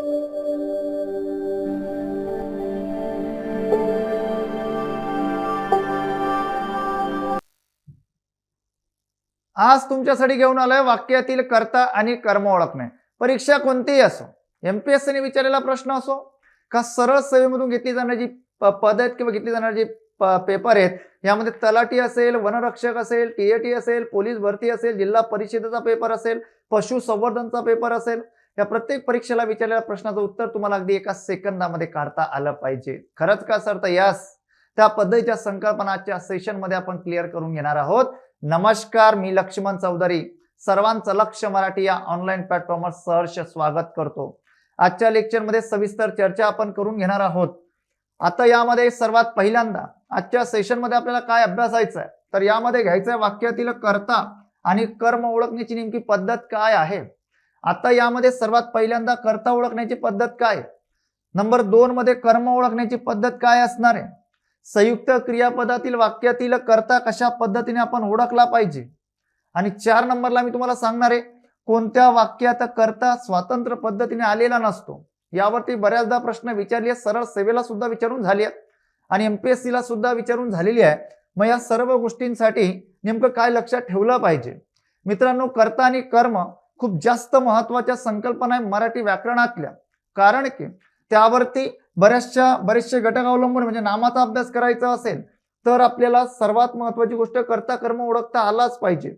आज तुमच्यासाठी घेऊन आलोय वाक्यातील कर्ता आणि कर्म ओळखणे. परीक्षा कोणतीही असो, एमपीएससीने विचारलेला प्रश्न असो का सरळ सेवेमधून घेतली जाणारी पद आहेत किंवा घेतली जाणारी पेपर आहेत, यामध्ये तलाठी असेल, वनरक्षक असेल, टीएटी असेल, पोलीस भरती असेल, जिल्हा परिषदेचा पेपर असेल, पशुसंवर्धनचा पेपर असेल, या प्रत्येक परीक्षेला विचारलेल्या प्रश्नाचं उत्तर तुम्हाला अगदी एका सेकंदामध्ये काढता आलं पाहिजे. खरंच का सर? तर यास त्या पद्धतीच्या संकल्पनाच्या सेशनमध्ये आपण क्लिअर करून घेणार आहोत. नमस्कार, मी लक्ष्मण चौधरी, सर्वांचं लक्ष मराठी या ऑनलाईन प्लॅटफॉर्मवर सहर्ष स्वागत करतो. आजच्या लेक्चरमध्ये सविस्तर चर्चा आपण करून घेणार आहोत. आता यामध्ये सर्वात पहिल्यांदा आजच्या सेशनमध्ये आपल्याला काय अभ्यासायचं आहे, तर यामध्ये घ्यायचं आहे वाक्यातील कर्ता आणि कर्म ओळखण्याची नेमकी पद्धत काय आहे. आता यामध्ये सर्वात पहिल्यांदा कर्ता ओळखण्याची पद्धत काय, नंबर 2 मध्ये कर्म ओळखण्याची पद्धत काय असणार आहे, संयुक्त क्रियापदातील वाक्यातील कर्ता कशा पद्धतीने आपण ओळखला पाहिजे, आणि 4 नंबरला मी तुम्हाला सांगणार आहे कोणत्या वाक्यात कर्ता स्वतंत्र पद्धतीने आलेला नसतो. यावरती बऱ्याचदा प्रश्न विचारले, सरळ सेवेला सुद्धा विचारून झाली आहेत आणि एमपीएससी ला सुद्धा विचारून झालेली आहे. मग या सर्व गोष्टींसाठी नेमकं काय लक्षात ठेवलं पाहिजे. मित्रांनो, कर्ता आणि कर्म खूप जास्त महत्वाच्या संकल्पना आहे मराठी व्याकरणातल्या, कारण की त्यावरती बरेचसे घटक अवलंबून, म्हणजे नामाचा अभ्यास करायचा असेल तर आपल्याला सर्वात महत्वाची गोष्ट कर्ता कर्म ओळखता आलाच पाहिजे.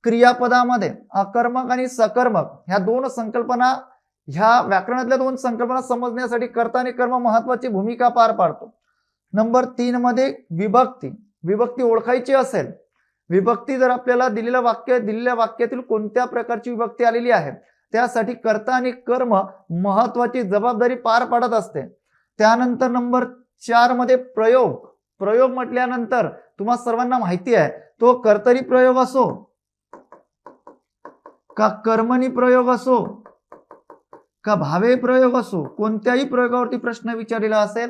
क्रियापदामध्ये अकर्मक आणि सकर्मक ह्या दोन संकल्पना, ह्या व्याकरणातल्या दोन संकल्पना समजण्यासाठी कर्ता आणि कर्म महत्वाची भूमिका पार पाडतो. नंबर 3 मध्ये विभक्ती ओळखायची असेल, विभक्ती जर आपल्याला दिलेल्या वाक्यातील कोणत्या प्रकारची विभक्ती आलेली आहे त्यासाठी कर्ता आणि कर्म महत्वाची जबाबदारी पार पाडत असते. त्यानंतर नंबर 4 मध्ये प्रयोग म्हटल्यानंतर तुम्हा सर्वांना माहिती आहे, तो कर्तरी प्रयोग असो का कर्मणी प्रयोग असो का भावे प्रयोग असो, कोणत्याही प्रयोगावरती प्रश्न विचारलेला असेल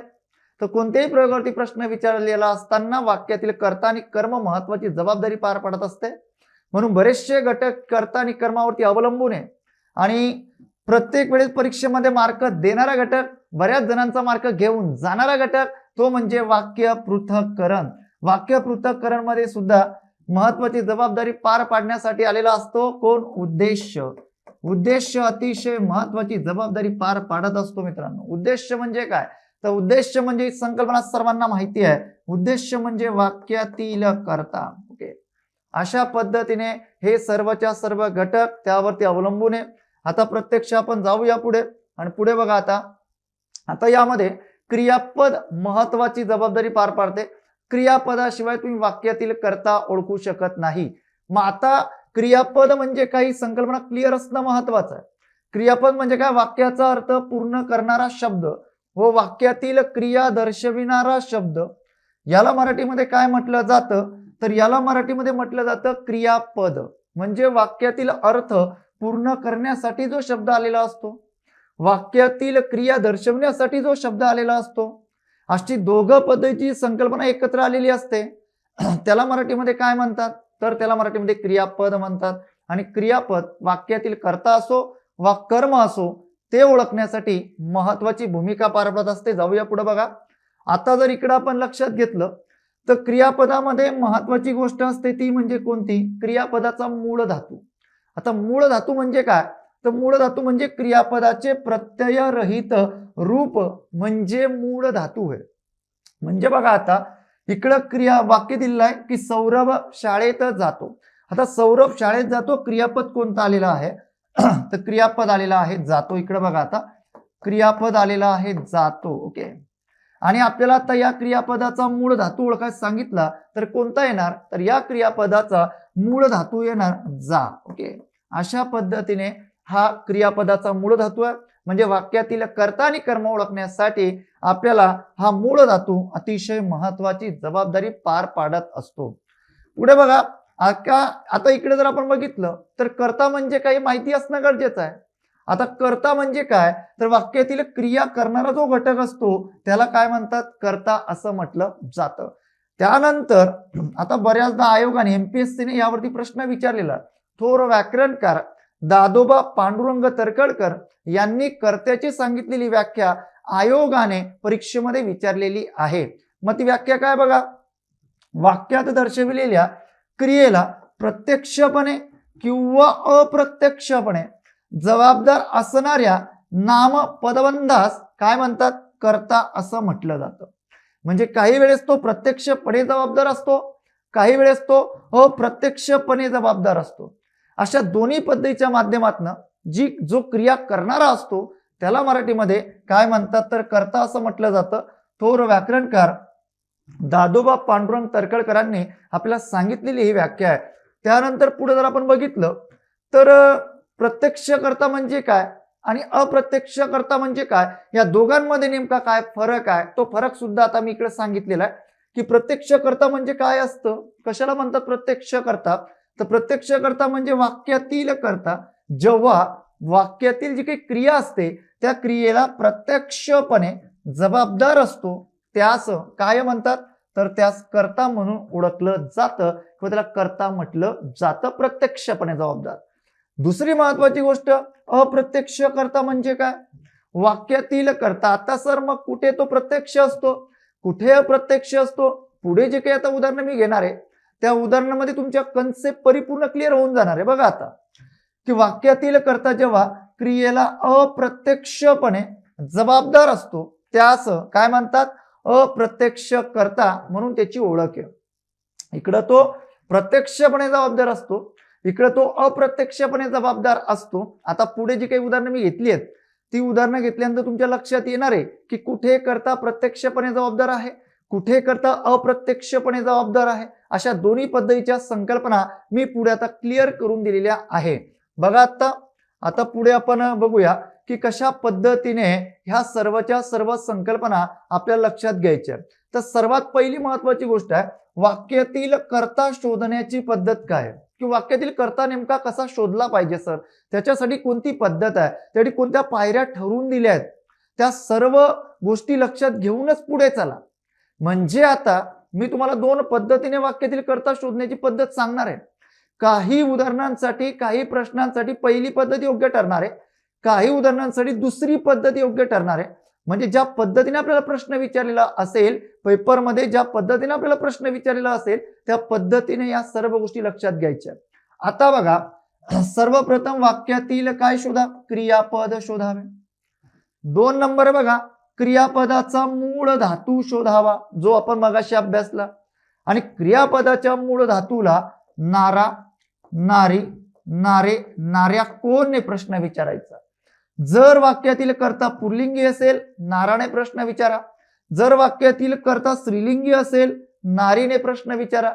तर कोणत्याही प्रयोगावरती प्रश्न विचारलेला असताना वाक्यातील कर्ता आणि कर्म महत्वाची जबाबदारी पार पाडत असते. म्हणून बरेचसे घटक कर्ता आणि कर्मावरती अवलंबून आहे आणि प्रत्येक वेळेस परीक्षेमध्ये मार्क देणारा घटक, बऱ्याच जणांचा मार्क घेऊन जाणारा घटक, तो म्हणजे वाक्य पृथक्करण. वाक्य पृथक्करण मध्ये सुद्धा महत्वाची जबाबदारी पार पाडण्यासाठी आलेला असतो कोण? उद्देश्य अतिशय महत्वाची जबाबदारी पार पाडत असतो. मित्रांनो, उद्देश्य म्हणजे काय, तर उद्देश्य म्हणजे संकल्पना सर्वांना माहिती आहे. उद्देश्य म्हणजे वाक्यातील कर्ता. ओके, अशा पद्धतीने हे सर्वच्या सर्व घटक त्यावरती अवलंबून आहे. आता प्रत्यक्ष आपण जाऊया पुढे, आणि पुढे बघा आता यामध्ये क्रियापद महत्वाची जबाबदारी पार पाडते. क्रियापदाशिवाय तुम्ही वाक्यातील कर्ता ओळखू शकत नाही. मग आता क्रियापद म्हणजे काही संकल्पना क्लिअर असणं महत्वाचं आहे. क्रियापद म्हणजे काय? वाक्याचा अर्थ पूर्ण करणारा शब्द व वाक्यातील क्रिया दर्शविणारा शब्द. याला मराठीमध्ये काय म्हटलं जातं, तर याला मराठीमध्ये म्हटलं जातं क्रियापद. म्हणजे वाक्यातील अर्थ पूर्ण करण्यासाठी जो शब्द आलेला असतो, वाक्यातील क्रिया दर्शवण्यासाठी जो शब्द आलेला असतो, अशी दोघं पद्धतीची संकल्पना एकत्र आलेली असते. त्याला मराठीमध्ये काय म्हणतात, तर त्याला मराठीमध्ये क्रियापद म्हणतात. आणि क्रियापद वाक्यातील कर्ता असो वा कर्म असो ते ओळखण्यासाठी महत्वाची भूमिका पार पाडत असते. जाऊया पुढे बघा. आता जर इकडे आपण लक्षात घेतलं तर क्रियापदामध्ये महत्वाची गोष्ट असते ती म्हणजे कोणती? क्रियापदाचा मूळ धातू. आता मूळ धातू म्हणजे काय, तर मूळ धातू म्हणजे क्रियापदाचे प्रत्ययरहित रूप म्हणजे मूळ धातू आहे. म्हणजे बघा, आता इकडं वाक्य दिलेलं आहे की सौरभ शाळेत जातो. आता सौरभ शाळेत जातो, क्रियापद कोणता आलेला आहे, तर क्रियापद आलेला आहे जातो. इकडे बघा, आता क्रियापद आलेला आहे जातो. ओके, आणि आपल्याला आता या क्रियापदाचा मूळ धातू ओळखायला सांगितला तर कोणता येणार, तर या क्रियापदाचा मूळ धातू येणार जा. ओके, अशा पद्धतीने हा क्रियापदाचा मूळ धातू आहे. म्हणजे वाक्यातील कर्ता आणि कर्म ओळखण्यासाठी आपल्याला हा मूळ धातू अतिशय महत्वाची जबाबदारी पार पाडत असतो. पुढे बघा, आता इकडे जर आपण बघितलं तर कर्ता म्हणजे काही माहिती असणं गरजेचं आहे. आता कर्ता म्हणजे काय, तर वाक्यातील क्रिया करणारा जो घटक असतो त्याला काय म्हणतात? कर्ता असं म्हटलं जातं. त्यानंतर आता बऱ्याचदा आयोगाने एमपीएससीने यावरती प्रश्न विचारलेला, थोर व्याकरणकार दादोबा पांडुरंग तर्खडकर यांनी कर्त्याची सांगितलेली व्याख्या आयोगाने परीक्षेमध्ये विचारलेली आहे. मग ती व्याख्या काय बघा, वाक्यात दर्शविलेल्या क्रियेला प्रत्यक्षपणे किंवा अप्रत्यक्षपणे जबाबदार असणाऱ्या नामपदबंधास काय म्हणतात, कर्ता असं म्हटलं जातं. म्हणजे काही वेळेस तो प्रत्यक्षपणे जबाबदार असतो, काही वेळेस तो अप्रत्यक्षपणे जबाबदार असतो. अशा दोन्ही पद्धतीच्या माध्यमातून जो क्रिया करणारा असतो त्याला मराठीमध्ये काय म्हणतात तर कर्ता असं म्हटलं जातं. थोर व्याकरणकार दादोबा पांडुरंग तर्खडकरांनी आपल्याला सांगितलेली ही व्याख्या आहे. त्यानंतर पुढे जर आपण बघितलं तर प्रत्यक्षकर्ता म्हणजे काय आणि अप्रत्यक्षकर्ता म्हणजे काय, या दोघांमध्ये नेमका काय फरक आहे, तो फरक सुद्धा आता मी इकडे सांगितलेला आहे. की प्रत्यक्षकर्ता म्हणजे काय असतं, कशाला म्हणतात प्रत्यक्षकर्ता, तर प्रत्यक्षकर्ता म्हणजे वाक्यातील कर्ता जेव्हा वाक्यातील जी काही क्रिया असते त्या क्रियेला प्रत्यक्षपणे जबाबदार असतो त्यास काय म्हणतात तर त्यास कर्ता म्हणून ओळखलं जातं किंवा त्याला कर्ता म्हटलं जातं, प्रत्यक्षपणे जबाबदार. दुसरी महत्वाची गोष्ट अप्रत्यक्ष कर्ता म्हणजे काय, वाक्यातील कर्ता. आता सर मग कुठे तो प्रत्यक्ष असतो कुठे अप्रत्यक्ष असतो, पुढे जे काही आता उदाहरण मी घेणार आहे त्या उदाहरणामध्ये तुमच्या कन्सेप्ट परिपूर्ण क्लिअर होऊन जाणार आहे. बघा आता की वाक्यातील कर्ता जेव्हा क्रियेला अप्रत्यक्षपणे जबाबदार असतो त्यास काय म्हणतात, अप्रत्यक्ष कर्ता म्हणून त्याची ओळख आहे. इकडं तो प्रत्यक्षपणे जबाबदार असतो, इकडे तो अप्रत्यक्षपणे जबाबदार असतो. आता पुढे जी काही उदाहरणं मी घेतली आहेत ती उदाहरणं घेतल्यानंतर तुमच्या लक्षात येणार आहे की कुठे कर्ता प्रत्यक्षपणे जबाबदार आहे, कुठे कर्ता अप्रत्यक्षपणे जबाबदार आहे. अशा दोन्ही पद्धतीच्या संकल्पना मी पुढे आता क्लिअर करून दिलेल्या आहे. बघा आता पुढे आपण बघूया की कशा पद्धतीने ह्या सर्वच्या सर्व संकल्पना आपल्या लक्षात घ्यायच्या. तर सर्वात पहिली महत्वाची गोष्ट आहे वाक्यातील कर्ता शोधण्याची पद्धत काय, की वाक्यातील कर्ता नेमका कसा शोधला पाहिजे सर, त्याच्यासाठी कोणती पद्धत आहे, त्यासाठी कोणत्या पायऱ्या ठरवून दिल्या आहेत, त्या सर्व गोष्टी लक्षात घेऊनच पुढे चला. म्हणजे आता मी तुम्हाला दोन पद्धतीने वाक्यातील कर्ता शोधण्याची पद्धत सांगणार आहे. काही उदाहरणांसाठी काही प्रश्नांसाठी पहिली पद्धत योग्य ठरणार आहे, काही उदाहरणांसाठी दुसरी पद्धत योग्य ठरणार आहे. म्हणजे ज्या पद्धतीने आपल्याला प्रश्न विचारलेला असेल पेपरमध्ये, ज्या पद्धतीने आपल्याला प्रश्न विचारलेला असेल त्या पद्धतीने या सर्व गोष्टी लक्षात घ्यायच्या. आता बघा सर्वप्रथम वाक्यातील काय शोधा, क्रियापद शोधावे. 2 नंबर बघा क्रियापदाचा मूळ धातू शोधावा जो आपण मगाशी अभ्यासला. आणि क्रियापदाच्या मूळ धातूला नारा, नारी, नारे, नार्या कोणने प्रश्न विचारायचा. जर वाक्यातील कर्ता पुल्लिंगी असेल नाराने प्रश्न विचारा, जर वाक्यातील कर्ता स्त्रीलिंगी असेल नारीने प्रश्न विचारा,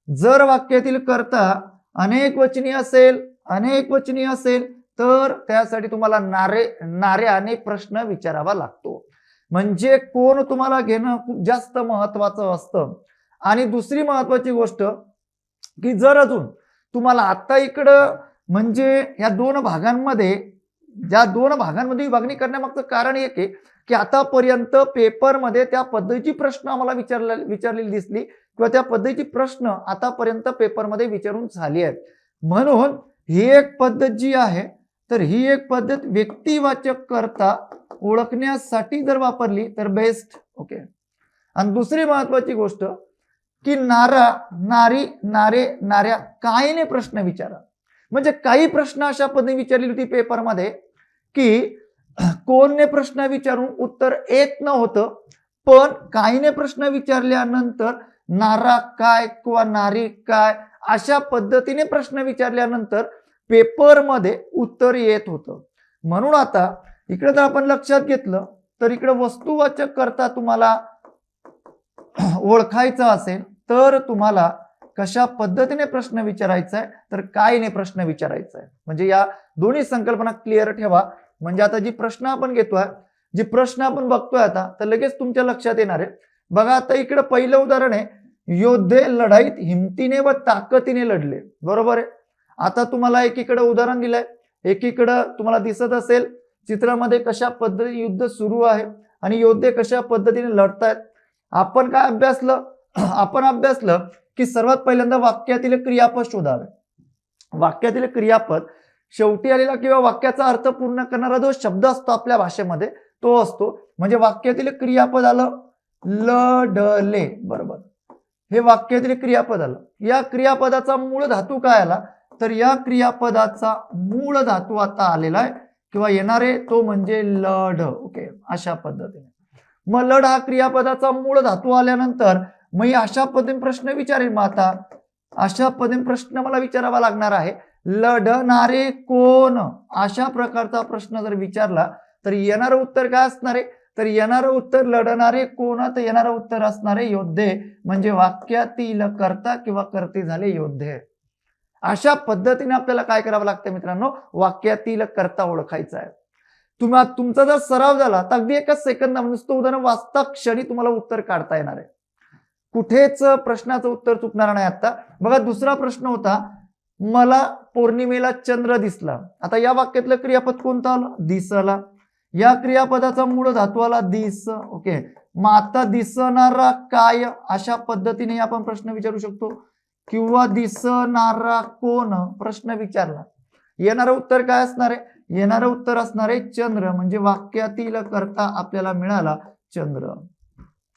जर वाक्यातील कर्ता अनेक वचनी असेल तर त्यासाठी तुम्हाला नाऱ्याने प्रश्न विचारावा लागतो. म्हणजे कोण तुम्हाला घेणं खूप जास्त महत्वाचं असतं. आणि दुसरी महत्वाची गोष्ट की जर अजून तुम्हाला आता इकडं म्हणजे या दोन भागांमध्ये विभागणी करण्यामागचं कारण एक आहे की आतापर्यंत पेपरमध्ये त्या पद्धतीची प्रश्न आम्हाला विचारलेली दिसली किंवा त्या पद्धतीची प्रश्न आतापर्यंत पेपरमध्ये विचारून झाली आहेत. म्हणून ही एक पद्धत जी आहे तर ही एक पद्धत व्यक्तिवाचक कर्ता ओळखण्यासाठी जर वापरली तर बेस्ट. ओके. आणि दुसरी महत्वाची गोष्ट की नारा, नारी, नारे, नार्या काहीने प्रश्न विचारा. म्हणजे काही प्रश्न अशा पद्धतीने विचारली होती पेपरमध्ये की कोणने प्रश्न विचारून उत्तर येत नव्हतं, पण काहीने प्रश्न विचारल्यानंतर नारा काय किंवा नारी काय अशा पद्धतीने प्रश्न विचारल्यानंतर पेपरमध्ये उत्तर येत होतं. म्हणून आता इकडे जर आपण लक्षात घेतलं तर इकडे वस्तुवाचक कर्ता तुम्हाला ओळखायचा असेल तर तुम्हाला कशा पद्धतीने प्रश्न विचारायचा आहे तर कायने प्रश्न विचारायचा आहे. म्हणजे या दोन्ही संकल्पना क्लिअर ठेवा. म्हणजे आता जी प्रश्न आपण घेतोय, जी प्रश्न आपण बघतोय आता तर लगेच तुमच्या लक्षात येणार आहे. बघा आता इकडे पहिलं उदाहरण आहे, योद्धे लढाईत हिमतीने व ताकदीने लढले. बरोबर आहे. आता तुम्हाला एकीकडे उदाहरण दिलंय, एकीकडे तुम्हाला दिसत असेल चित्रामध्ये कशा पद्धतीने युद्ध सुरू आहे आणि योद्धे कशा पद्धतीने लढतायत. आपण काय अभ्यासलं, आपण अभ्यासलं की सर्वात पहिल्यांदा वाक्यातील क्रियापद शोधावे. वाक्यातील क्रियापद शेवटी आलेला किंवा वाक्याचा अर्थ पूर्ण करणारा जो शब्द असतो आपल्या भाषेमध्ये तो असतो. म्हणजे वाक्यातील क्रियापद आलं लढले, बरोबर, हे वाक्यातील क्रियापद आलं. या क्रियापदाचा मूळ धातू काय आला, तर या क्रियापदाचा मूळ धातू आता आलेला आहे किंवा येणारे तो म्हणजे लढ. ओके, अशा पद्धतीने मग लढ हा क्रियापदाचा मूळ धातू आल्यानंतर मग अशा पद्धतीने प्रश्न विचारेल. मग आता अशा पद्धतीने प्रश्न मला विचारावा लागणार आहे, लढणारे कोण, अशा प्रकारचा प्रश्न जर विचारला तर येणारं उत्तर काय असणार आहे, तर येणारं उत्तर लढणारे कोण, तर येणारं उत्तर असणारे योद्धे, म्हणजे वाक्यातील कर्ता किंवा कर्ते झाले योद्धे. अशा पद्धतीने आपल्याला काय करावं लागतं मित्रांनो, वाक्यातील कर्ता ओळखायचा आहे. तुमचा जर सराव झाला तर अगदी एका सेकंदामध्ये नुसतं उदाहरण वाचता क्षणी तुम्हाला उत्तर काढता येणार आहे. कुठेच प्रश्नाचं उत्तर चुकणार नाही. आता बघा दुसरा प्रश्न होता, मला पौर्णिमेला चंद्र दिसला. आता या वाक्यातलं क्रियापद कोणतं आलं, दिसला. या क्रियापदाचा मूळ धातू आला दिस. ओके, मग आता दिसणारा काय, अशा पद्धतीने आपण प्रश्न विचारू शकतो. किंवा दिसणारा कोण प्रश्न विचारला, येणारं उत्तर काय असणार आहे, येणारं उत्तर असणार आहे चंद्र, म्हणजे वाक्यातील कर्ता आपल्याला मिळाला चंद्र.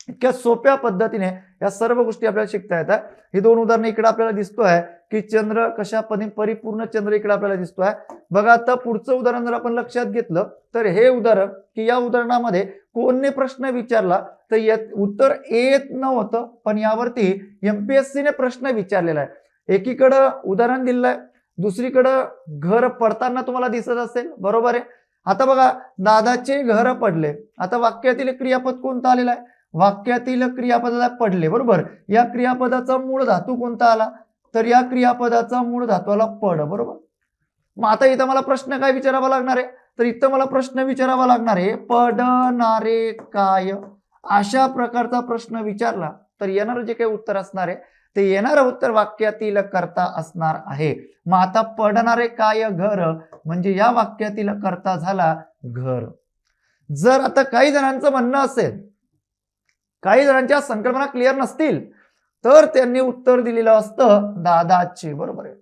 इतक्या सोप्या पद्धतीने या सर्व गोष्टी आपल्याला शिकता येतात. ही दोन उदाहरणं इकडे आपल्याला दिसतोय की चंद्र कशा पद्धतीने परिपूर्ण चंद्र इकडे आपल्याला दिसतोय. बघा आता पुढचं उदाहरण जर आपण लक्षात घेतलं तर हे उदाहरण की या उदाहरणामध्ये कोणने प्रश्न विचारला तर उत्तर येत नव्हतं, पण यावरती MPSC ने प्रश्न विचारलेला आहे. एकीकडं उदाहरण दिलेलं आहे, दुसरीकडं घर पडताना तुम्हाला दिसत असेल, बरोबर आहे. आता बघा दादाचे घर पडले. आता वाक्यातील क्रियापद कोणता आलेला आहे, वाक्यातील क्रियापदाला पडले, बरोबर. या क्रियापदाचा मूळ धातू कोणता आला, तर या क्रियापदाचा मूळ धातू आला पड, बरोबर. मग आता इथं मला प्रश्न काय विचारावा लागणार आहे, तर इथं मला प्रश्न विचारावा लागणार आहे पडणारे काय, अशा प्रकारचा प्रश्न विचारला तर येणारं जे काही उत्तर असणार आहे ते येणारं उत्तर वाक्यातील कर्ता असणार आहे. मग आता पडणारे काय घर, म्हणजे या वाक्यातील कर्ता झाला घर. जर आता काही जणांचं म्हणणं असेल, काही जणांच्या संकल्पना क्लिअर नसतील तर त्यांनी उत्तर दिलेलं असतं दादाचे, बरोबर आहे.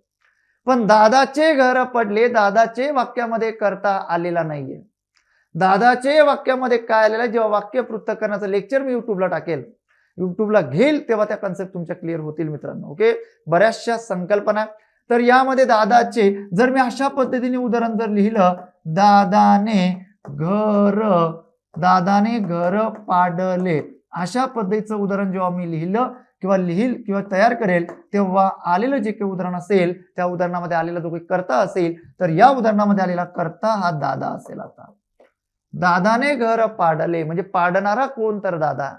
पण दादाचे घर पडले, दादाचे वाक्यामध्ये कर्ता आलेला नाहीये. दादाचे वाक्यामध्ये काय आलेलं आहे, जेव्हा वाक्य पृथक्करणाचं लेक्चर मी युट्यूबला टाकेल, युट्यूबला घेईल, तेव्हा त्या कन्सेप्ट तुमच्या क्लिअर होतील मित्रांनो. ओके, बऱ्याचशा संकल्पना. तर यामध्ये दादाचे जर मी अशा पद्धतीने उदाहरण जर लिहिलं, दादाने घर पाडले, अशा पद्धतीचं उदाहरण जेव्हा मी लिहिलं किंवा किंवा तयार करेल तेव्हा आलेलं जे काही उदाहरण असेल त्या उदाहरणामध्ये आलेला जो काही कर्ता असेल तर या उदाहरणामध्ये आलेला कर्ता हा दादा असेल. आता दादाने घर पाडले म्हणजे पाडणारा कोण, तर दादा.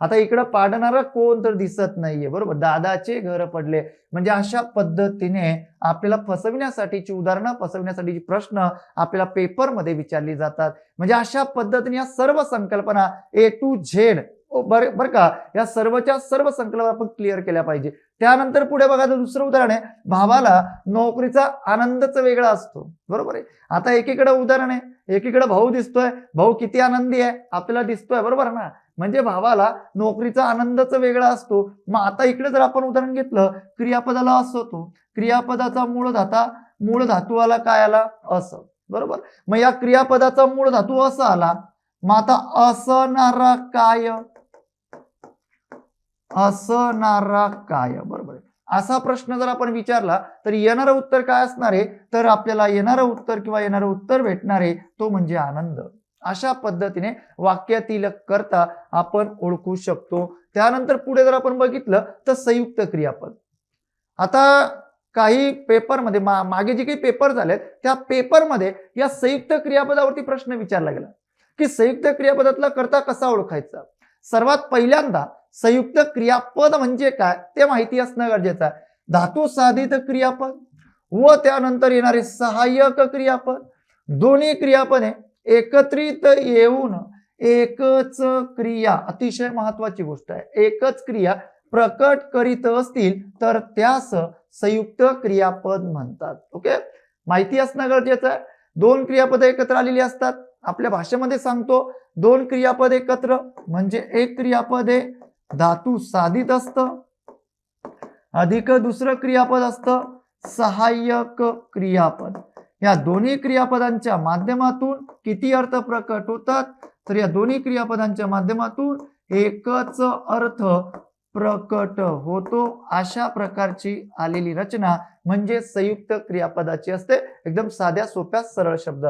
आता इकडं पाडणारा कोण तर दिसत नाहीये, बरोबर. दादाचे घर पडले म्हणजे अशा पद्धतीने आपल्याला फसविण्यासाठीची उदाहरणं, फसविण्यासाठीची प्रश्न आपल्याला पेपरमध्ये विचारली जातात. म्हणजे अशा पद्धतीने या सर्व संकल्पना A to Z बरं का, या सर्वच्या सर्व संकल्पना आपण क्लिअर केल्या पाहिजे. त्यानंतर पुढे बघा दुसरं उदाहरण आहे, भावाला नोकरीचा आनंदच वेगळा असतो, बरोबर आहे. आता एकीकडे उदाहरण आहे, एकीकडे भाऊ दिसतोय, भाऊ किती आनंदी आहे आपल्याला दिसतोय, बरोबर ना. म्हणजे भावाला नोकरीचा आनंदच वेगळा असतो. मग आता इकडे जर आपण उदाहरण घेतलं क्रियापदाला असं होतो, क्रियापदाचा मूळ धातू आला काय आला, असं, बरोबर. मग या क्रियापदाचा मूळ धातू असं आला, मग आता असणारा काय, बरोबर आहे. असा प्रश्न जर आपण विचारला तर येणारं उत्तर काय असणार आहे, तर आपल्याला येणारं उत्तर किंवा येणारं उत्तर भेटणार आहे तो म्हणजे आनंद. अशा पद्धतीने वाक्यातील कर्ता आपण ओळखू शकतो. त्यानंतर पुढे जर आपण बघितलं तर संयुक्त क्रियापद. आता काही पेपरमध्ये मागे जे काही पेपर झालेत त्या पेपरमध्ये या संयुक्त क्रियापदावरती प्रश्न विचारला गेला की संयुक्त क्रियापदातला कर्ता कसा ओळखायचा. सर्वात पहिल्यांदा संयुक्त क्रियापद म्हणजे काय ते माहिती असणं गरजेचं आहे. धातू साधित क्रियापद व त्यानंतर येणारे सहाय्यक क्रियापद, दोन्ही क्रियापदे एकत्रित येऊन एकच क्रिया, अतिशय महत्वाची गोष्ट आहे, एकच क्रिया प्रकट करीत असतील तर त्यास संयुक्त क्रियापद म्हणतात. ओके, माहिती असणं गरजेचं आहे. दोन क्रियापद एकत्र आलेली असतात. आपल्या भाषेमध्ये सांगतो दोन क्रियापद एकत्र म्हणजे एक क्रियापद हे धातू साधित असतं अधिक दुसरं क्रियापद असतं सहाय्यक क्रियापद. या दोन्ही क्रियापदांच्या माध्यमातून किती अर्थ प्रकट होतात, तर या दोन्ही क्रियापदांच्या माध्यमातून एकच अर्थ प्रकट होतो. अशा प्रकारची आलेली रचना म्हणजे संयुक्त क्रियापदाची असते, एकदम साध्या सोप्या सरळ शब्द.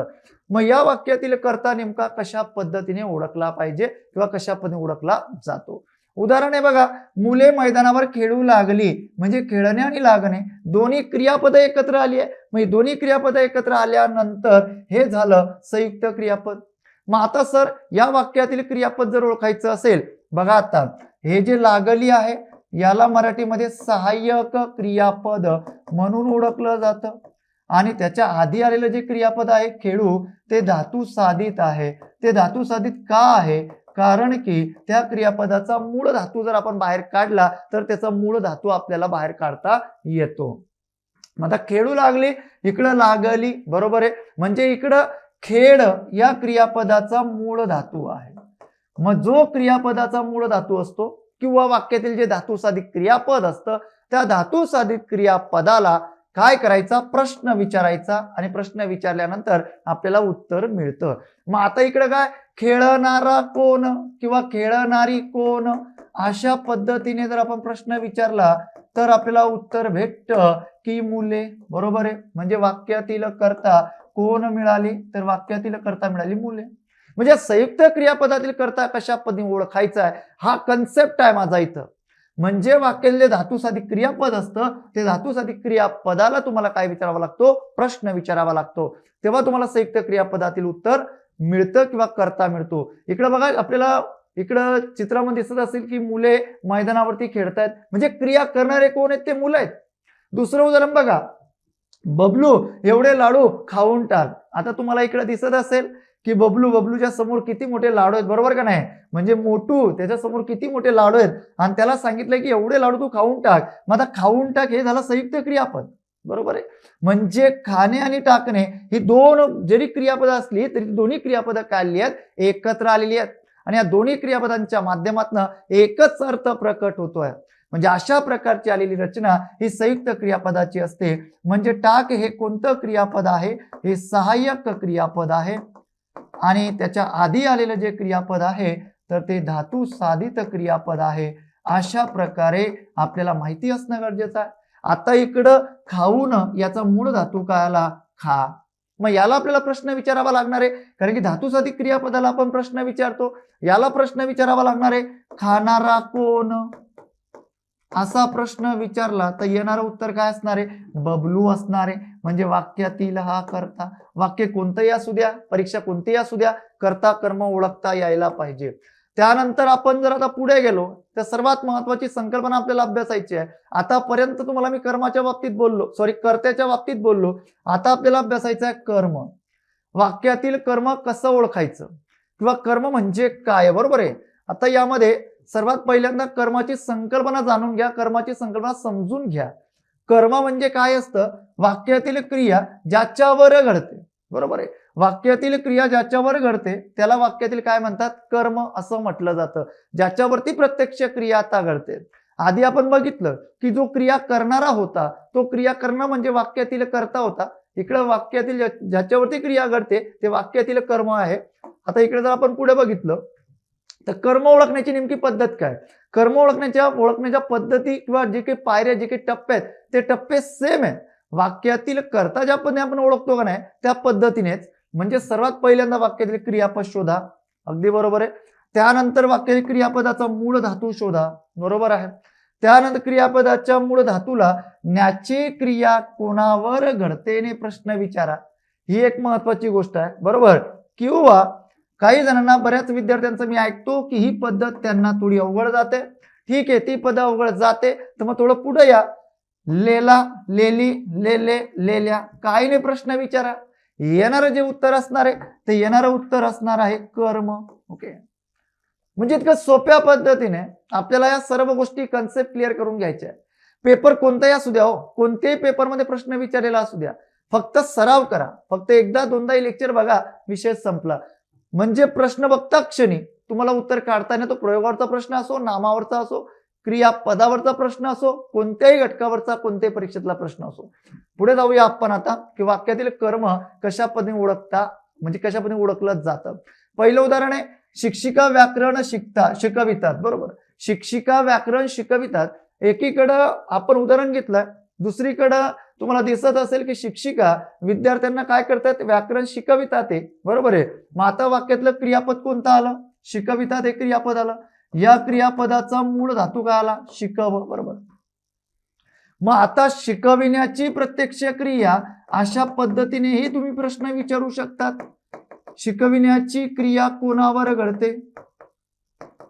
मग या वाक्यातील कर्ता नेमका कशा पद्धतीने ओळखला पाहिजे किंवा कशा पद्धतीने ओळखला जातो. उदाहरण आहे बघा, मुले मैदानावर खेळू लागली म्हणजे खेळणे आणि लागणे दोन्ही क्रियापद एकत्र आली आहे. मग ही दोन्ही क्रियापद एकत्र आल्यानंतर हे झालं संयुक्त क्रियापद. मग आता सर या वाक्यातील क्रियापद जर ओळखायचं असेल, बघा आता हे जे लागली आहे याला मराठीमध्ये सहाय्यक क्रियापद म्हणून ओळखलं जातं. आणि त्याच्या आधी आलेलं जे क्रियापद आहे खेळू ते धातू साधित आहे. ते धातू साधित का आहे? कारण की त्या क्रियापदाचा मूळ धातू जर आपण बाहेर काढला तर त्याचा मूळ धातू आपल्याला बाहेर काढता येतो. मग आता खेळू लागली, इकडं लागली, बरोबर आहे. म्हणजे इकडं खेळ या क्रियापदाचा मूळ धातू आहे. मग जो क्रियापदाचा मूळ धातू असतो किंवा वाक्यातील जे धातू साधित क्रियापद असतं त्या धातू साधित क्रियापदाला काय करायचा? प्रश्न विचारायचा आणि प्रश्न विचारल्यानंतर आपल्याला उत्तर मिळतं. मग आता इकडे काय, खेळणारा कोण किंवा खेळणारी कोण, अशा पद्धतीने जर आपण प्रश्न विचारला तर आपल्याला उत्तर भेटतं की मुले, बरोबर आहे. म्हणजे वाक्यातील कर्ता कोण मिळाली, तर वाक्यातील कर्ता मिळाली मुले. म्हणजे संयुक्त क्रियापदातील कर्ता कशा पद्धतीने ओळखायचा आहे हा कन्सेप्ट आहे माझा इथं. म्हणजे वाक्यातले धातू साधित क्रियापद असतं, ते धातू साधित क्रियापदाला तुम्हाला काय विचारावा लागतो? प्रश्न विचारावा लागतो. तेव्हा तुम्हाला संयुक्त क्रियापदातील उत्तर मिळतं किंवा कर्ता मिळतो. इकडे बघा, आपल्याला इकडं चित्रामध्ये दिसत असेल की मुले मैदानावरती खेळतायत, म्हणजे क्रिया करणारे कोण आहेत? ते मुलं आहेत. दुसरं उदाहरण बघा, बबलू एवढे लाडू खाऊन टाक. आता तुम्हाला इकडे दिसत असेल की बबलूच्या समोर किती मोठे लाडू आहेत, बरोबर का नाही? म्हणजे मोटू त्याच्या समोर किती मोठे लाडू आहेत आणि त्याला सांगितलंय की एवढे लाडू तू खाऊन टाक. मग आता खाऊन टाक हे झालं संयुक्त क्रियापद, बरोबर आहे. म्हणजे खाणे आणि टाकणे ही दोन जरी क्रियापद असली तरी दोन्ही क्रियापद काढली आहेत, एकत्र आलेली आहेत आणि या दोन्ही क्रियापदांच्या माध्यमातून एकच अर्थ प्रकट होतोय. म्हणजे अशा प्रकारची आलेली रचना ही संयुक्त क्रियापदाची असते. म्हणजे टाक हे कोणतं क्रियापद आहे? हे सहाय्यक क्रियापद आहे आणि त्याच्या आधी आलेलं जे क्रियापद आहे तर ते धातू साधित क्रियापद आहे. अशा प्रकारे आपल्याला माहिती असणं गरजेचं आहे. आता इकडं खाऊन याचा मूळ धातू काय आला? खा. मग याला आपल्याला प्रश्न विचारावा लागणार आहे, कारण की धातू साधित क्रियापदाला आपण प्रश्न विचारतो. याला प्रश्न विचारावा लागणार आहे, खाणारा कोण? असा प्रश्न विचारला तर येणारं उत्तर काय असणार आहे? बबलू असणार आहे. म्हणजे वाक्यातील हा कर्ता, वाक्य कोणतंही असू द्या, परीक्षा कोणतीही असू द्या, कर्ता कर्म ओळखता यायला पाहिजे. त्यानंतर आपण जर आता पुढे गेलो तर सर्वात महत्वाची संकल्पना आपल्याला अभ्यासायची आहे. आतापर्यंत तुम्हाला मी कर्माच्या बाबतीत बोललो, कर्त्याच्या बाबतीत बोललो. आता आपल्याला अभ्यासायचं आहे कर्म. वाक्यातील कर्म कसं ओळखायचं किंवा कर्म म्हणजे काय, बरोबर आहे. आता यामध्ये सर्वात पहिल्यांदा कर्माची संकल्पना जाणून घ्या, कर्माची संकल्पना समजून घ्या. कर्म म्हणजे काय असतं? वाक्यातील क्रिया ज्याच्यावर घडते, बरोबर आहे. वाक्यातील क्रिया ज्याच्यावर घडते त्याला वाक्यातील काय म्हणतात? कर्म असं म्हटलं जातं. ज्याच्यावरती प्रत्यक्ष क्रिया आता घडते. आधी आपण बघितलं की जो क्रिया करणारा होता तो क्रिया करणं म्हणजे वाक्यातील कर्ता होता. इकडं वाक्यातील ज्याच्यावरती क्रिया घडते ते वाक्यातील कर्म आहे. आता इकडे जर आपण पुढे बघितलं तर कर्म ओळखण्याची नेमकी पद्धत काय? कर्म ओळखण्याच्या पद्धती किंवा जे काही पायऱ्या, जे काही टप्पे आहेत ते टप्पे सेम आहेत. वाक्यातील कर्ता ज्या पद्धतीने आपण ओळखतो का नाही त्या पद्धतीनेच. म्हणजे सर्वात पहिल्यांदा वाक्यातील क्रियापद शोधा, अगदी बरोबर आहे. त्यानंतर वाक्यातील क्रियापदाचा मूळ धातू शोधा, बरोबर आहे. त्यानंतर क्रियापदाच्या मूळ धातूला न्याची क्रिया कोणावर घडते ने प्रश्न विचारा. ही एक महत्वाची गोष्ट आहे, बरोबर. किंवा काही जणांना, बऱ्याच विद्यार्थ्यांचं मी ऐकतो की ही पद्धत त्यांना थोडी अवघड जाते. ठीक आहे, ती पद्धत अवघड जाते तर मग थोडं पुढे या. लेला, लेली, लेले, लेल्या, काही नाही प्रश्न विचारा. येणारं जे उत्तर असणार आहे ते येणारं उत्तर असणार आहे कर्म. ओके, म्हणजे इतकं सोप्या पद्धतीने आपल्याला या सर्व गोष्टी कन्सेप्ट क्लिअर करून घ्यायच्या आहे. पेपर कोणताही असू द्या, हो, कोणत्याही पेपरमध्ये प्रश्न विचारलेला असू द्या, फक्त सराव करा. फक्त एकदा दोनदा लेक्चर बघा, विषय संपला. म्हणजे प्रश्न बघता क्षणी तुम्हाला उत्तर काढता येणं, तो प्रयोगावरचा प्रश्न असो, नामावरचा असो, क्रियापदावरचा प्रश्न असो, कोणत्याही घटकावरचा कोणत्याही परीक्षेतला प्रश्न असो. पुढे जाऊया आपण आता की वाक्यातील कर्म कशा पद्धतीने ओळखता, म्हणजे कशा पद्धतीने ओळखलं जातं. पहिलं उदाहरण आहे, शिक्षिका व्याकरण शिकवितात. बरोबर, शिक्षिका व्याकरण शिकवितात. एकीकडं आपण उदाहरण घेतलं, दुसरीकडं तुम्हाला दिसत असेल की शिक्षिका विद्यार्थ्यांना काय करतात, व्याकरण शिकवितात आहे. बरोबर आहे. मग आता वाक्यातलं क्रियापद कोणतं आलं, शिकवितात हे क्रियापद आलं. या क्रियापदाचा मूळ धातू काय आला, शिकव. बरोबर. मग आता शिकविण्याची प्रत्यक्ष क्रिया अशा पद्धतीनेही तुम्ही प्रश्न विचारू शकतात. शिकविण्याची क्रिया कोणावर घडते,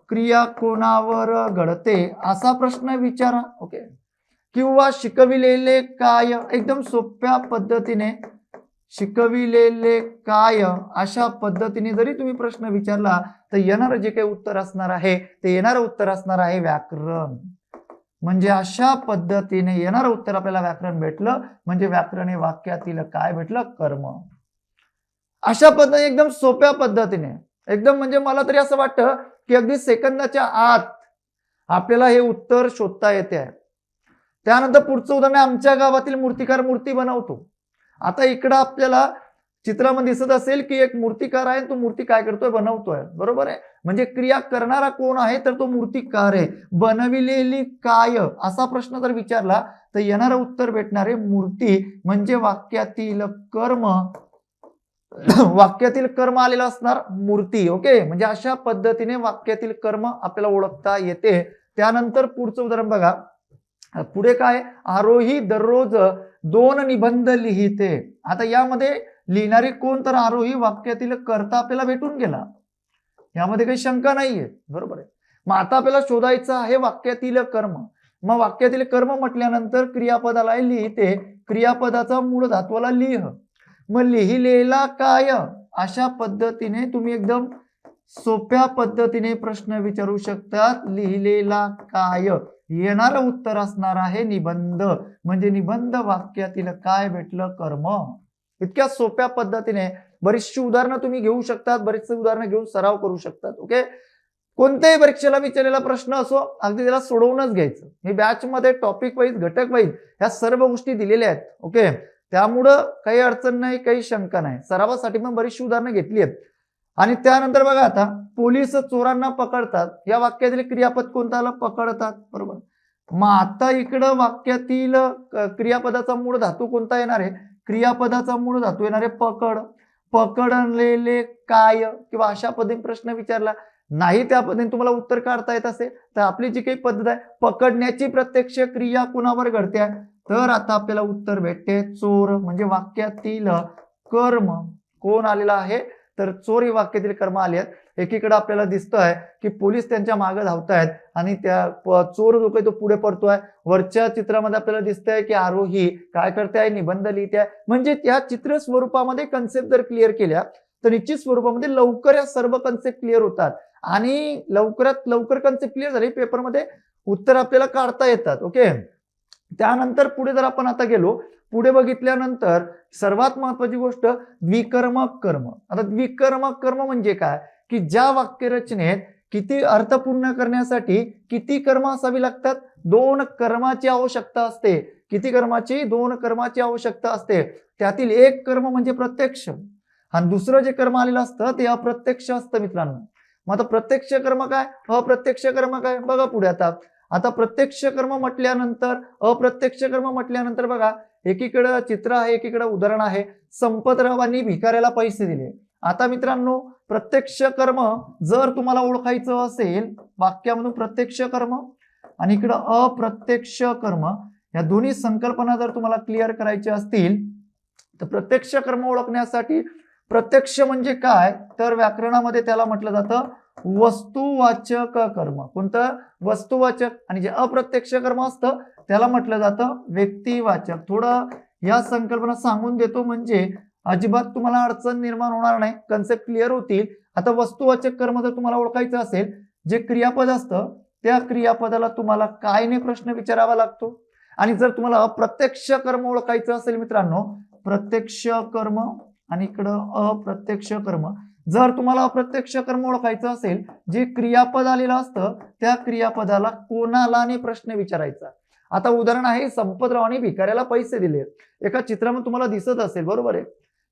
क्रिया कोणावर घडते असा प्रश्न विचारा. ओके. किंवा शिकविलेले काय, एकदम सोप्या पद्धतीने शिकविलेले काय अशा पद्धतीने जरी तुम्ही प्रश्न विचारला तर येणारं जे काही उत्तर असणार आहे ते येणारं उत्तर असणार आहे व्याकरण. म्हणजे अशा पद्धतीने येणारं उत्तर आपल्याला व्याकरण भेटलं, म्हणजे व्याकरण हे वाक्यातील काय भेटलं, कर्म. अशा पद्धतीने एकदम सोप्या पद्धतीने, एकदम म्हणजे मला तरी असं वाटतं की अगदी सेकंदाच्या आत आपल्याला हे उत्तर शोधता येते आहे. त्यानंतर पुढचं उदाहरण, आमच्या गावातील मूर्तिकार मूर्ती बनवतो. आता इकडं आपल्याला चित्रामध्ये दिसत असेल की एक मूर्तिकार आहे, तो मूर्ती काय करतोय, बनवतोय. बरोबर आहे. म्हणजे क्रिया करणारा कोण आहे, तर तो मूर्तिकार आहे. बनविलेली काय असा प्रश्न जर विचारला तर येणारं उत्तर भेटणार आहे मूर्ती, म्हणजे वाक्यातील कर्म, वाक्यातील कर्म आलेलं असणार मूर्ती. ओके. म्हणजे अशा पद्धतीने वाक्यातील कर्म आपल्याला ओळखता येते. त्यानंतर पुढचं उदाहरण बघा. पुढे काय, आरोही दररोज 2 निबंध लिहिते. आता यामध्ये लिहिणारी कोण, तर आरोही वाक्यातील कर्ता आपल्याला भेटून गेला, यामध्ये काही शंका नाहीये. बरोबर आहे. मग आता आपल्याला शोधायचं आहे वाक्यातील कर्म. मग वाक्यातील कर्म म्हटल्यानंतर क्रियापदाला लिहिते, क्रियापदाचा मूळ धातूला लिह. मग लिहिलेला काय अशा पद्धतीने तुम्ही एकदम सोप्या पद्धतीने प्रश्न विचारू शकतात. लिहिलेला काय, येणारं उत्तर असणार आहे निबंध. म्हणजे निबंध वाक्यातील काय भेटलं, कर्म. इतक्या सोप्या पद्धतीने बरीचशी उदाहरणं तुम्ही घेऊ शकतात, बरीचशी उदाहरणं घेऊन सराव करू शकतात. ओके. कोणत्याही परीक्षेला विचारलेला प्रश्न असो, अगदी त्याला सोडवूनच घ्यायचं. मी बॅच मध्ये टॉपिक वाईज, घटक वाईज ह्या सर्व गोष्टी दिलेल्या आहेत. ओके. त्यामुळं काही अडचण नाही, काही शंका नाही. सरावासाठी पण बरीचशी उदाहरणं घेतली आहेत. आणि त्यानंतर बघा, आता पोलीस चोरांना पकडतात, या वाक्यातील क्रियापद कोणतं आलं, पकडतात. बरोबर. मग आता इकडं वाक्यातील क्रियापदाचा मूळ धातू कोणता येणार आहे, क्रियापदाचा मूळ धातू येणार आहे पकड. पकडलेले काय, किंवा अशा पद्धतीने प्रश्न विचारला नाही, त्या पद्धतीने तुम्हाला उत्तर काढता येत असेल तर आपली जी काही पद्धत आहे, पकडण्याची प्रत्यक्ष क्रिया कोणावर घडते, तर आता आपल्याला उत्तर भेटते चोर. म्हणजे वाक्यातील कर्म कोण आलेला आहे, तर चोर हे वाक्यातील कर्म आले आहेत. एकीकडे आपल्याला दिसतंय की पोलीस त्यांच्या मागे धावतायत आणि त्या चोर जो काही तो पुढे पडतोय. वरच्या चित्रामध्ये आपल्याला दिसतंय की आरोही काय करते आहे, निबंध लिहिते आहे. म्हणजे त्या चित्र स्वरूपामध्ये कन्सेप्ट जर क्लिअर केल्या तर निश्चित स्वरूपामध्ये लवकर या सर्व कन्सेप्ट क्लिअर होतात आणि लवकरात लवकर कन्सेप्ट क्लिअर झाले पेपरमध्ये उत्तर आपल्याला काढता येतात. ओके. त्यानंतर पुढे जर आपण आता गेलो, पुढे बघितल्यानंतर सर्वात महत्वाची गोष्ट द्विकर्मक कर्म. आता द्विकर्मक कर्म म्हणजे काय, की ज्या वाक्यरचनेत किती अर्थ पूर्ण करण्यासाठी किती कर्म असावी लागतात, 2 कर्माची आवश्यकता असते. किती कर्माची, 2 कर्माची आवश्यकता असते. त्यातील एक कर्म म्हणजे प्रत्यक्ष आणि दुसरं जे कर्म आलेलं असतं ते अप्रत्यक्ष असतं मित्रांनो. मग आता प्रत्यक्ष कर्म काय, अप्रत्यक्ष कर्म काय, बघा पुढे. आता प्रत्यक्ष कर्म म्हटल्यानंतर, अप्रत्यक्ष कर्म म्हटल्यानंतर बघा, एकीकडे चित्र आहे, एकीकडे उदाहरण आहे. संपतरावांनी भिकाऱ्याला पैसे दिले. आता मित्रांनो, प्रत्यक्ष कर्म जर तुम्हाला ओळखायचं असेल वाक्यामधून, प्रत्यक्ष कर्म आणि इकडं अप्रत्यक्ष कर्म, या दोन्ही संकल्पना जर तुम्हाला क्लिअर करायच्या असतील तर प्रत्यक्ष कर्म ओळखण्यासाठी, प्रत्यक्ष म्हणजे काय, तर व्याकरणामध्ये त्याला म्हटलं जातं वस्तुवाचक कर्म. कोणतं, वस्तुवाचक. आणि जे अप्रत्यक्ष कर्म असतं त्याला म्हटलं जातं व्यक्तिवाचक. थोडं या संकल्पना सांगून देतो म्हणजे अजिबात तुम्हाला अडचण निर्माण होणार नाही, कन्सेप्ट क्लिअर होतील. आता वस्तुवाचक कर्म जर तुम्हाला ओळखायचं असेल, जे क्रियापद असतं त्या क्रियापदाला तुम्हाला काय ने प्रश्न विचारावा लागतो. आणि जर तुम्हाला अप्रत्यक्ष कर्म ओळखायचं असेल मित्रांनो, प्रत्यक्ष कर्म आणि इकडं अप्रत्यक्ष कर्म, जर तुम्हाला अप्रत्यक्ष कर्म ओळखायचं असेल, जे क्रियापद आलेलं असतं त्या क्रियापदाला कोणालाने प्रश्न विचारायचा. आता उदाहरण आहे, संपतरावांनी भिकाऱ्याला पैसे दिले. एका चित्रामध्ये तुम्हाला दिसत असेल, बरोबर आहे,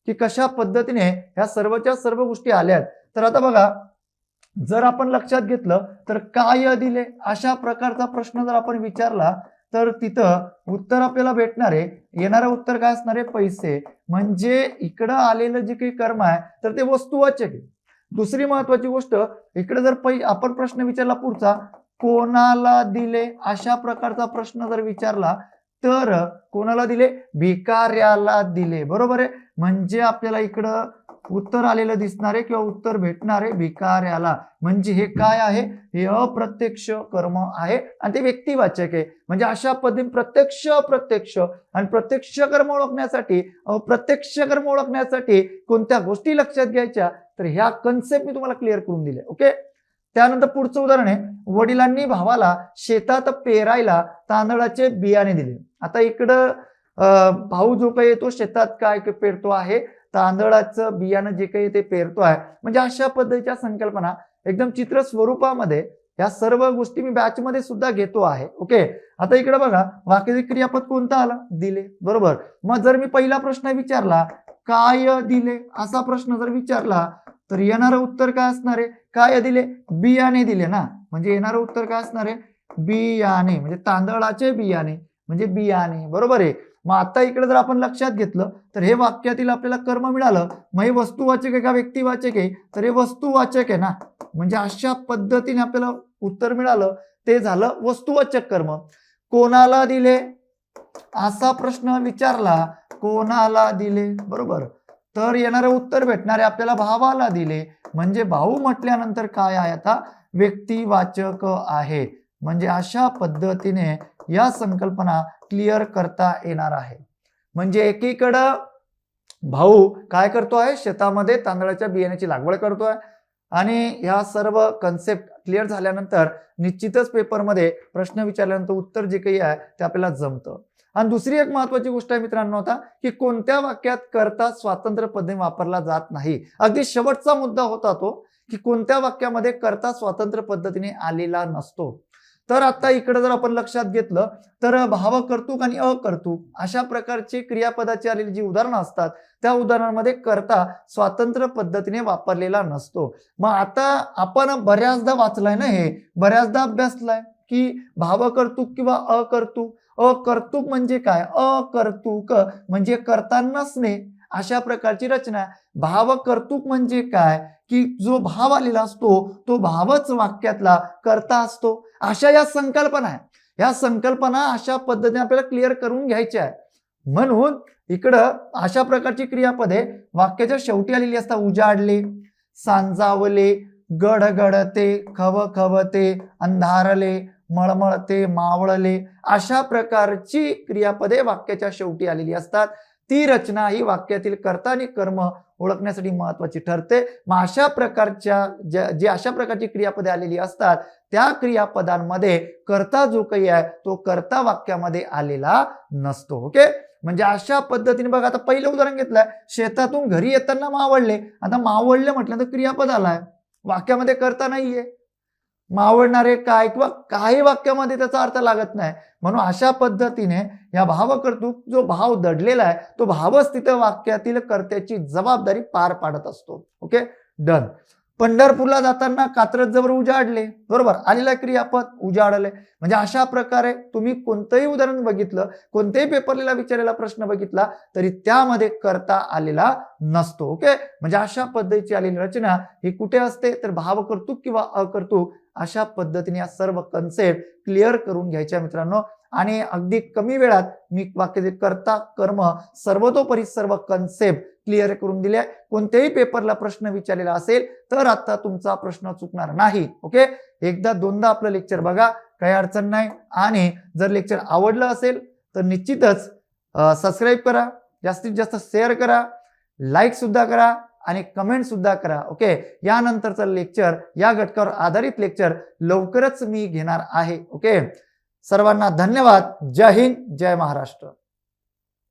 की कशा पद्धतीने ह्या सर्वच्या सर्व गोष्टी आल्यात. तर आता बघा, जर आपण लक्षात घेतलं तर काय दिले अशा प्रकारचा प्रश्न जर आपण विचारला तर तिथं उत्तर आपल्याला भेटणार आहे. येणारं उत्तर काय असणार आहे? पैसे. म्हणजे इकडं आलेलं जे काही कर्म आहे तर ते वस्तुवाचक आहे. दुसरी महत्वाची गोष्ट, इकडे जर आपण प्रश्न विचारला पुढचा, कोणाला दिले अशा प्रकारचा प्रश्न जर विचारला तर कोणाला दिले? भिकाऱ्याला दिले. बरोबर आहे. म्हणजे आपल्याला इकडं उत्तर आलेलं दिसणार आहे किंवा उत्तर भेटणार आहे भिकाऱ्याला. म्हणजे हे काय आहे? हे अप्रत्यक्ष कर्म आहे आणि ते व्यक्तिवाचक आहे. म्हणजे अशा पद्धतीने प्रत्यक्ष अप्रत्यक्ष आणि प्रत्यक्ष कर्म ओळखण्यासाठी अप्रत्यक्ष कर्म ओळखण्यासाठी कोणत्या गोष्टी लक्षात घ्यायच्या, तर ह्या कन्सेप्ट मी तुम्हाला क्लिअर करून दिले. ओके. त्यानंतर पुढचं उदाहरण आहे, वडिलांनी भावाला शेतात पेरायला तांदळाचे बियाणे दिले. आता इकडं भाऊ जो काही येतो शेतात काय पेरतो आहे? तांदळाचं बियाणं जे काही ते पेरतो आहे. म्हणजे अशा पद्धतीच्या संकल्पना एकदम चित्र स्वरूपामध्ये या सर्व गोष्टी मी बॅच मध्ये सुद्धा घेतो आहे. ओके. आता इकडे बघा, वाक्याचे क्रियापद कोणतं आलं? दिले. बरोबर. मग जर मी पहिला प्रश्न विचारला काय दिले असा प्रश्न जर विचारला तर येणारं उत्तर काय असणार आहे? काय दिले? बियाणे दिले ना. म्हणजे येणारं उत्तर काय असणार आहे? बियाणे. म्हणजे तांदळाचे बियाणे म्हणजे बियाणे. बरोबर आहे. मग आता इकडे जर आपण लक्षात घेतलं तर हे वाक्यातील आपल्याला कर्म मिळालं. मग हे वस्तुवाचक आहे का व्यक्तिवाचक आहे? तर हे वस्तुवाचक आहे ना. म्हणजे अशा पद्धतीने आपल्याला उत्तर मिळालं, ते झालं वस्तुवाचक कर्म. कोणाला दिले असा प्रश्न विचारला, कोणाला दिले, बरोबर, तर येणारं उत्तर भेटणार आहे आपल्याला भावाला दिले. म्हणजे भाऊ म्हटल्यानंतर काय आहे? आता व्यक्तिवाचक आहे. म्हणजे अशा पद्धतीने या संकल्पना क्लिअर करता येणार आहे. म्हणजे एकीकडं भाऊ काय करतो आहे? शेतामध्ये तांदळाच्या बियाण्याची लागवड करतोय आणि ह्या सर्व कन्सेप्ट क्लिअर झाल्यानंतर निश्चितच पेपरमध्ये प्रश्न विचारल्यानंतर उत्तर जे काही आहे ते आपल्याला जमतं. आणि दुसरी एक महत्वाची गोष्ट आहे मित्रांनो आता, की कोणत्या वाक्यात कर्ता स्वतंत्र पद्धतीने वापरला जात नाही. अगदी शेवटचा मुद्दा होता तो, की कोणत्या वाक्यामध्ये कर्ता स्वतंत्र पद्धतीने आलेला नसतो. तर आता इकडे जर आपण लक्षात घेतलं तर भाव कर्तुक आणि अकर्तुक अशा प्रकारची क्रियापदाची आलेली जी उदाहरणं असतात त्या उदाहरणांमध्ये कर्ता स्वतंत्र पद्धतीने वापरलेला नसतो. मग आता आपण बऱ्याचदा वाचलाय ना, हे बऱ्याचदा अभ्यासलाय की भाव कर्तुक किंवा अकर्तुक. अकर्तुक म्हणजे काय? अकर्तुक म्हणजे कर्ता नसणे अशा प्रकारची रचना. भाव कर्तुक म्हणजे काय? की जो भाव आलेला असतो तो भावच वाक्यातला कर्ता असतो. अशा या संकल्पना आहे. या संकल्पना अशा पद्धतीने आपल्याला क्लिअर करून घ्यायच्या आहे. म्हणून इकडं अशा प्रकारची क्रियापदे वाक्याच्या शेवटी आलेली असतात. उजाडले, सांजावले, गडगडते, खवखवते, अंधारले, मळमळते, मावळले अशा प्रकारची क्रियापदे वाक्याच्या शेवटी आलेली असतात. ती रचना ही वाक्यातील कर्ता आणि कर्म ओळखण्यासाठी महत्वाची ठरते. मग अशा प्रकारच्या जे अशा प्रकारची क्रियापदे आलेली असतात त्या क्रियापदांमध्ये कर्ता जो काही आहे तो कर्ता वाक्यामध्ये आलेला नसतो. ओके. म्हणजे अशा पद्धतीने बघा, आता पहिलं उदाहरण घेतलंय, शेतातून घरी येताना मावळले. आता मावळले म्हटलं तर क्रियापद आलाय, वाक्यामध्ये कर्ता नाहीये. मावळणारे काय किंवा काही वाक्यामध्ये त्याचा अर्थ लागत नाही. म्हणून अशा पद्धतीने या भाव कर्तुक जो भाव दडलेला आहे तो भावच तिथे वाक्यातील कर्त्याची जबाबदारी पार पाडत असतो. ओके. डन. पंढरपूरला जाताना कात्रज जवळ उजाडले. बरोबर. आलेला क्रियापद उजाडले. म्हणजे अशा प्रकारे तुम्ही कोणतंही उदाहरण बघितलं, कोणत्याही पेपरला विचारलेला प्रश्न बघितला तरी त्यामध्ये कर्ता आलेला नसतो. ओके. म्हणजे अशा पद्धतीची आलेली रचना ही कुठे असते? तर भाव कर्तुक किंवा अकर्तुक अशा पद्धतीने या सर्व कन्सेप्ट क्लिअर करून घ्यायच्या मित्रांनो. आणि अगदी कमी वेळात मी वाक्याचे कर्ता कर्म सर्वतोपरी सर्व कन्सेप्ट क्लिअर करून दिले. कोणत्याही पेपरला प्रश्न विचारलेला असेल तर आता तुमचा प्रश्न चुकणार नाही. ओके. एकदा दोनदा आपलं लेक्चर बघा, काही अडचण नाही. आणि जर लेक्चर आवडलं असेल तर निश्चितच सबस्क्राईब करा, जास्तीत जास्त शेअर करा, लाईक सुद्धा करा आणि कमेंट सुद्धा करा. ओके. यानंतरचं लेक्चर, या घटकावर आधारित लेक्चर लवकरच मी घेणार आहे. ओके. सर्वांना धन्यवाद. जय हिंद, जय महाराष्ट्र.